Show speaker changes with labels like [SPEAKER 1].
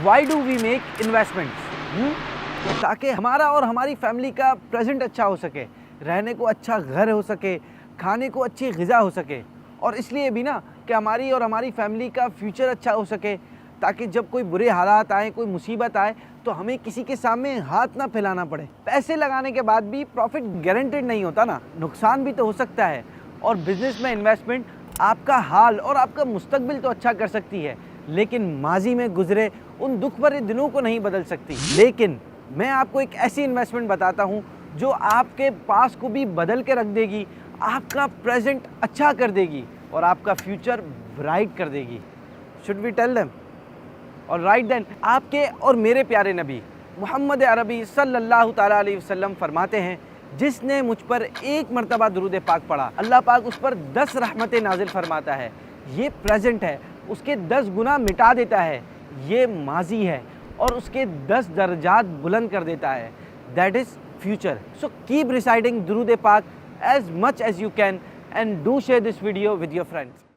[SPEAKER 1] Y do we make investments? ताकि हमारा और हमारी फैमिली का प्रेजेंट अच्छा हो सके, रहने को अच्छा घर हो सके, खाने को अच्छी ग़िज़ा हो सके, और इसलिए भी ना कि हमारी और हमारी फैमिली का फ्यूचर अच्छा हो सके, ताकि जब कोई बुरे हालात आए, कोई मुसीबत आए, तो हमें किसी के सामने हाथ ना फैलाना पड़े। पैसे लगाने के बाद भी प्रॉफिट गारंटेड नहीं होता ना, नुकसान भी तो हो सकता है। और बिज़नेस में इन्वेस्टमेंट आपका हाल और आपका मुस्तकबिल तो अच्छा कर सकती है, लेकिन माजी में गुजरे उन दुख भरे दिनों को नहीं बदल सकती। लेकिन मैं आपको एक ऐसी इन्वेस्टमेंट बताता हूँ जो आपके पास को भी बदल के रख देगी, आपका प्रेजेंट अच्छा कर देगी और आपका फ्यूचर ब्राइट कर देगी। Should we tell them? और राइट देन, आपके और मेरे प्यारे नबी मोहम्मद अरबी सल्लल्लाहु ताला अलैहि वसल्लम फरमाते हैं, जिसने मुझ पर एक मरतबा दुरूद पाक पढ़ा, अल्लाह पाक उस पर 10 रहमतें नाजिल फरमाता है। ये प्रेजेंट है, उसके 10 गुना मिटा देता है। ये माजी है और उसके 10 दर्जात बुलंद कर देता है। That is future. So keep residing दुरूद पाक as much as you can and do share this video with your friends.